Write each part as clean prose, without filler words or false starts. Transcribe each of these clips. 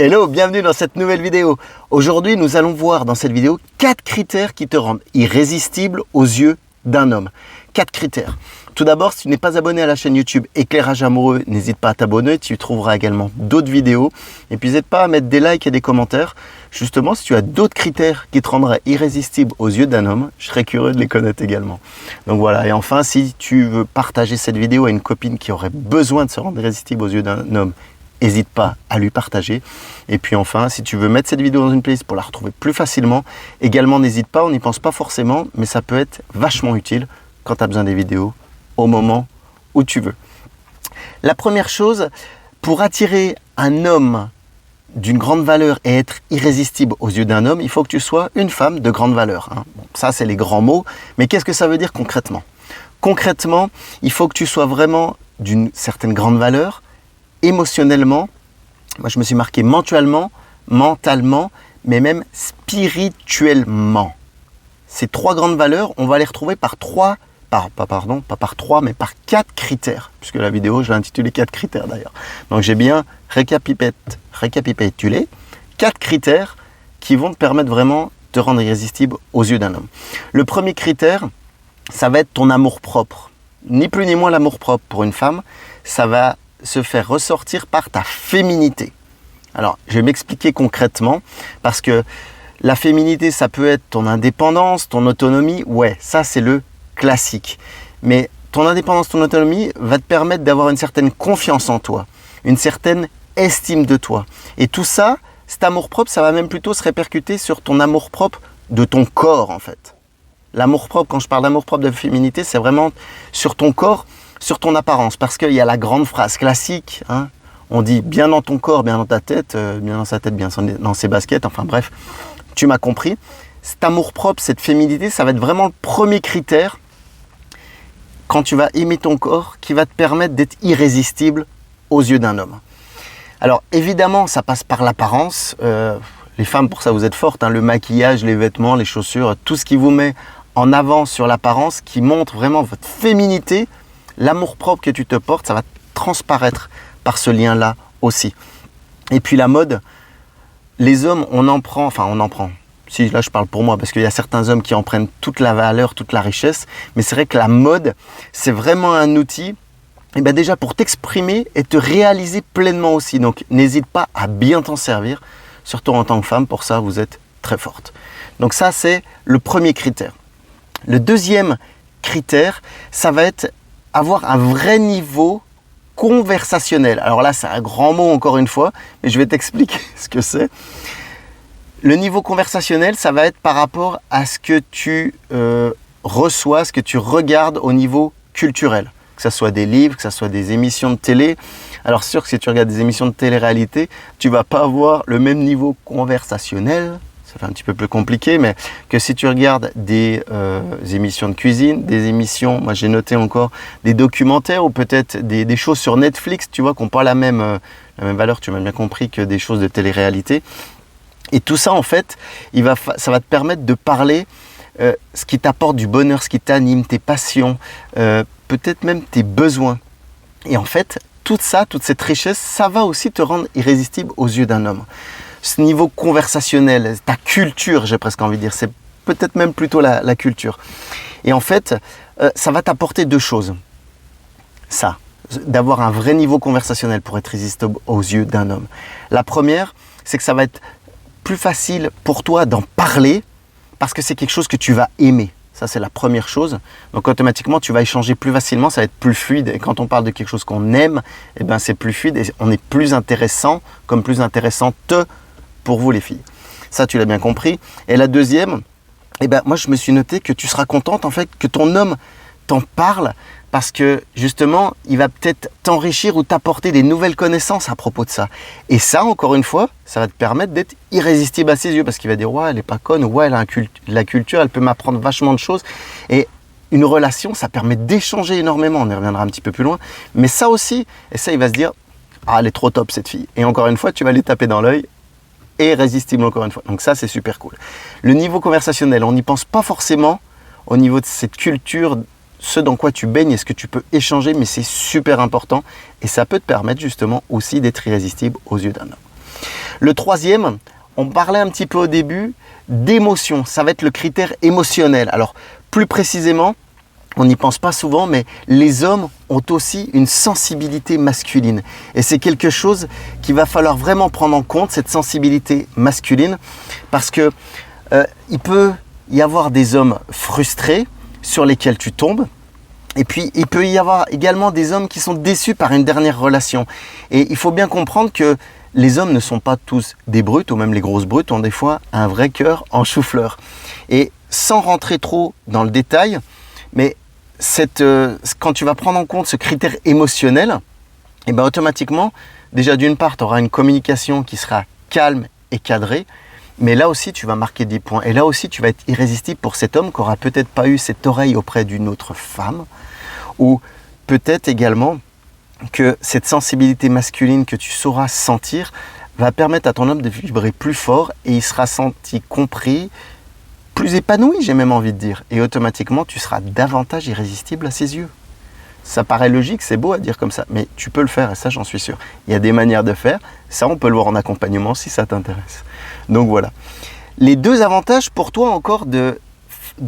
Hello, bienvenue dans cette nouvelle vidéo. Aujourd'hui, nous allons voir dans cette vidéo 4 critères qui te rendent irrésistible aux yeux d'un homme. 4 critères. Tout d'abord, si tu n'es pas abonné à la chaîne YouTube Éclairage Amoureux, n'hésite pas à t'abonner. Tu y trouveras également d'autres vidéos. Et puis, n'hésite pas à mettre des likes et des commentaires. Justement, si tu as d'autres critères qui te rendraient irrésistible aux yeux d'un homme, je serais curieux de les connaître également. Donc voilà. Et enfin, si tu veux partager cette vidéo à une copine qui aurait besoin de se rendre irrésistible aux yeux d'un homme, n'hésite pas à lui partager. Et puis enfin, si tu veux mettre cette vidéo dans une playlist pour la retrouver plus facilement, également n'hésite pas, on n'y pense pas forcément, mais ça peut être vachement utile quand tu as besoin des vidéos au moment où tu veux. La première chose, pour attirer un homme d'une grande valeur et être irrésistible aux yeux d'un homme, il faut que tu sois une femme de grande valeur. Bon, ça, c'est les grands mots, mais qu'est-ce que ça veut dire concrètement? Concrètement, il faut que tu sois vraiment d'une certaine grande valeur, émotionnellement, moi je me suis marqué mentalement, mais même spirituellement. Ces 3 grandes valeurs, on va les retrouver par 4 critères, puisque la vidéo, je l'ai intitulée 4 critères d'ailleurs. Donc j'ai bien récapitulé 4 critères qui vont te permettre vraiment de te rendre irrésistible aux yeux d'un homme. Le premier critère, ça va être ton amour-propre. Ni plus ni moins l'amour-propre pour une femme, ça va se faire ressortir par ta féminité. Alors, je vais m'expliquer concrètement, parce que la féminité, ça peut être ton indépendance, ton autonomie, ouais, ça c'est le classique. Mais ton indépendance, ton autonomie va te permettre d'avoir une certaine confiance en toi, une certaine estime de toi. Et tout ça, cet amour-propre, ça va même plutôt se répercuter sur ton amour-propre de ton corps, en fait. L'amour-propre, quand je parle d'amour-propre de féminité, c'est vraiment sur ton corps, sur ton apparence, parce qu'il y a la grande phrase classique, on dit bien dans ton corps, bien dans ta tête, bien dans sa tête, bien dans ses baskets, enfin bref, tu m'as compris. Cet amour-propre, cette féminité, ça va être vraiment le premier critère quand tu vas aimer ton corps qui va te permettre d'être irrésistible aux yeux d'un homme. Alors évidemment, ça passe par l'apparence. Les femmes, pour ça, vous êtes fortes, le maquillage, les vêtements, les chaussures, tout ce qui vous met en avant sur l'apparence, qui montre vraiment votre féminité. L'amour-propre que tu te portes, ça va transparaître par ce lien-là aussi. Et puis la mode, les hommes, on en prend. Si, là je parle pour moi, parce qu'il y a certains hommes qui en prennent toute la valeur, toute la richesse. Mais c'est vrai que la mode, c'est vraiment un outil, déjà pour t'exprimer et te réaliser pleinement aussi. Donc n'hésite pas à bien t'en servir, surtout en tant que femme. Pour ça, vous êtes très forte. Donc ça, c'est le premier critère. Le deuxième critère, ça va être avoir un vrai niveau conversationnel. Alors là, c'est un grand mot encore une fois, mais je vais t'expliquer ce que c'est. Le niveau conversationnel, ça va être par rapport à ce que tu reçois, ce que tu regardes au niveau culturel. Que ce soit des livres, que ce soit des émissions de télé. Alors sûr que si tu regardes des émissions de télé-réalité, tu ne vas pas avoir le même niveau conversationnel. Ça fait un petit peu plus compliqué, mais que si tu regardes des émissions de cuisine, des émissions, moi j'ai noté encore des documentaires ou peut-être des choses sur Netflix, tu vois, qui n'ont pas la même valeur, tu m'as bien compris, que des choses de télé-réalité. Et tout ça, en fait, ça va te permettre de parler ce qui t'apporte du bonheur, ce qui t'anime, tes passions, peut-être même tes besoins. Et en fait, toute cette richesse, ça va aussi te rendre irrésistible aux yeux d'un homme. Ce niveau conversationnel, ta culture, j'ai presque envie de dire, c'est peut-être même plutôt la culture. Et en fait, ça va t'apporter 2 choses. Ça, d'avoir un vrai niveau conversationnel pour être irrésistible aux yeux d'un homme. La première, c'est que ça va être plus facile pour toi d'en parler parce que c'est quelque chose que tu vas aimer. Ça, c'est la première chose. Donc, automatiquement, tu vas échanger plus facilement, ça va être plus fluide. Et quand on parle de quelque chose qu'on aime, c'est plus fluide et on est plus intéressant, comme plus intéressante pour vous les filles. Ça, tu l'as bien compris. Et la deuxième, moi, je me suis noté que tu seras contente, en fait, que ton homme t'en parle parce que, justement, il va peut-être t'enrichir ou t'apporter des nouvelles connaissances à propos de ça. Et ça, encore une fois, ça va te permettre d'être irrésistible à ses yeux parce qu'il va dire « Ouais, elle n'est pas conne » ou « Ouais, elle a la culture, elle peut m'apprendre vachement de choses. » Et une relation, ça permet d'échanger énormément. On y reviendra un petit peu plus loin. Mais ça aussi, et ça, il va se dire « Ah, elle est trop top, cette fille. » Et encore une fois, tu vas les taper dans l'œil. Et irrésistible encore une fois. Donc ça, c'est super cool. Le niveau conversationnel, on n'y pense pas forcément au niveau de cette culture, ce dans quoi tu baignes et ce que tu peux échanger, mais c'est super important et ça peut te permettre justement aussi d'être irrésistible aux yeux d'un homme. Le troisième, on parlait un petit peu au début d'émotion. Ça va être le critère émotionnel. Alors, plus précisément, on n'y pense pas souvent, mais les hommes ont aussi une sensibilité masculine. Et c'est quelque chose qu'il va falloir vraiment prendre en compte, cette sensibilité masculine, parce que il peut y avoir des hommes frustrés sur lesquels tu tombes. Et puis, il peut y avoir également des hommes qui sont déçus par une dernière relation. Et il faut bien comprendre que les hommes ne sont pas tous des brutes, ou même les grosses brutes ont des fois un vrai cœur en chou-fleur. Et sans rentrer trop dans le détail, mais quand tu vas prendre en compte ce critère émotionnel, et ben automatiquement, déjà d'une part, tu auras une communication qui sera calme et cadrée, mais là aussi, tu vas marquer des points. Et là aussi, tu vas être irrésistible pour cet homme qui n'aura peut-être pas eu cette oreille auprès d'une autre femme, ou peut-être également que cette sensibilité masculine que tu sauras sentir va permettre à ton homme de vibrer plus fort et il sera senti compris, plus épanoui, j'ai même envie de dire. Et automatiquement, tu seras davantage irrésistible à ses yeux. Ça paraît logique, c'est beau à dire comme ça, mais tu peux le faire et ça, j'en suis sûr. Il y a des manières de faire. Ça, on peut le voir en accompagnement si ça t'intéresse. Donc voilà. Les deux avantages pour toi encore de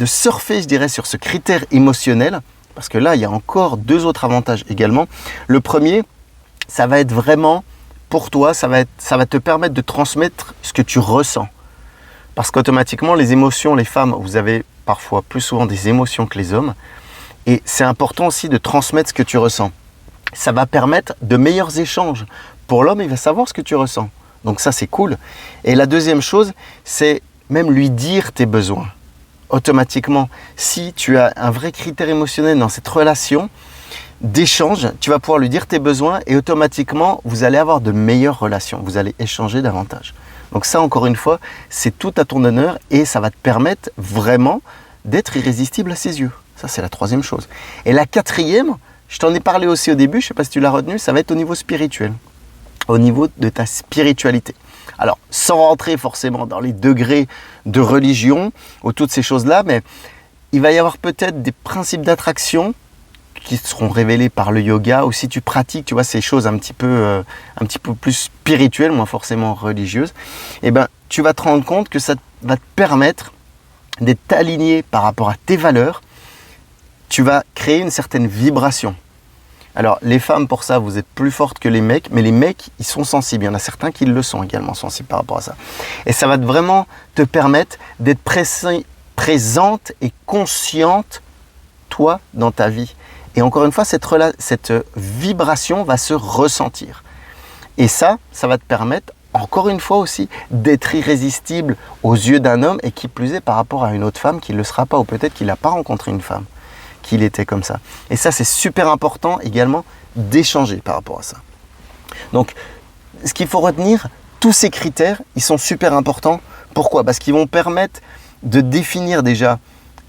surfer, je dirais, sur ce critère émotionnel, parce que là, il y a encore deux autres avantages également. Le premier, ça va être vraiment, pour toi, ça va te permettre de transmettre ce que tu ressens. Parce qu'automatiquement, les émotions, les femmes, vous avez parfois plus souvent des émotions que les hommes. Et c'est important aussi de transmettre ce que tu ressens. Ça va permettre de meilleurs échanges. Pour l'homme, il va savoir ce que tu ressens. Donc ça, c'est cool. Et la deuxième chose, c'est même lui dire tes besoins. Automatiquement, si tu as un vrai critère émotionnel dans cette relation d'échange, tu vas pouvoir lui dire tes besoins et automatiquement, vous allez avoir de meilleures relations. Vous allez échanger davantage. Donc ça, encore une fois, c'est tout à ton honneur et ça va te permettre vraiment d'être irrésistible à ses yeux. Ça, c'est la troisième chose. Et la quatrième, je t'en ai parlé aussi au début, je ne sais pas si tu l'as retenu, ça va être au niveau spirituel, au niveau de ta spiritualité. Alors, sans rentrer forcément dans les degrés de religion ou toutes ces choses-là, mais il va y avoir peut-être des principes d'attraction qui seront révélés par le yoga, ou si tu pratiques, tu vois, ces choses un petit peu plus spirituelles, moins forcément religieuses, et ben, tu vas te rendre compte que ça va te permettre d'être aligné par rapport à tes valeurs. Tu vas créer une certaine vibration. Alors, les femmes, pour ça, vous êtes plus fortes que les mecs, mais les mecs, ils sont sensibles. Il y en a certains qui le sont également sensibles par rapport à ça. Et ça va vraiment te permettre d'être présente et consciente, toi, dans ta vie. Et encore une fois, cette vibration va se ressentir. Et ça va te permettre, encore une fois aussi, d'être irrésistible aux yeux d'un homme et qui plus est par rapport à une autre femme qui ne le sera pas, ou peut-être qu'il n'a pas rencontré une femme qu'il était comme ça. Et ça, c'est super important également d'échanger par rapport à ça. Donc, ce qu'il faut retenir, tous ces critères, ils sont super importants. Pourquoi ? Parce qu'ils vont permettre de définir déjà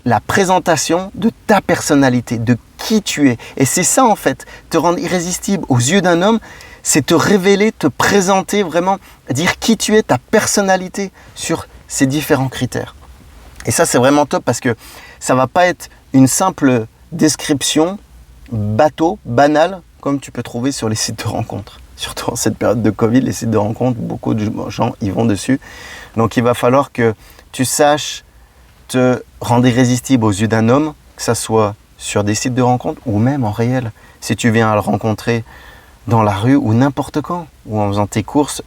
la présentation de ta personnalité, de qui tu es. Et c'est ça, en fait, te rendre irrésistible aux yeux d'un homme, c'est te révéler, te présenter vraiment, dire qui tu es, ta personnalité sur ces différents critères. Et ça, c'est vraiment top parce que ça ne va pas être une simple description bateau, banale, comme tu peux trouver sur les sites de rencontres. Surtout en cette période de Covid, les sites de rencontres, beaucoup de gens y vont dessus. Donc, il va falloir que tu saches te rendre irrésistible aux yeux d'un homme, que ça soit sur des sites de rencontres ou même en réel. Si tu viens à le rencontrer dans la rue ou n'importe quand, ou en faisant tes courses,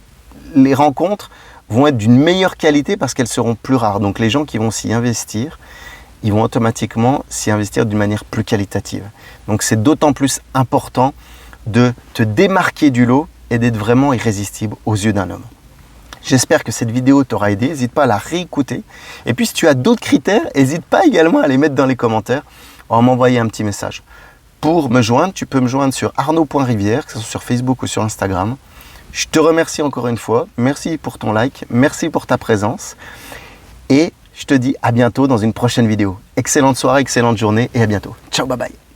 les rencontres vont être d'une meilleure qualité parce qu'elles seront plus rares. Donc les gens qui vont s'y investir, ils vont automatiquement s'y investir d'une manière plus qualitative. Donc c'est d'autant plus important de te démarquer du lot et d'être vraiment irrésistible aux yeux d'un homme. J'espère que cette vidéo t'aura aidé, n'hésite pas à la réécouter. Et puis si tu as d'autres critères, n'hésite pas également à les mettre dans les commentaires ou à m'envoyer un petit message. Pour me joindre, tu peux me joindre sur arnaud.rivière, que ce soit sur Facebook ou sur Instagram. Je te remercie encore une fois, merci pour ton like, merci pour ta présence et je te dis à bientôt dans une prochaine vidéo. Excellente soirée, excellente journée et à bientôt. Ciao, bye bye.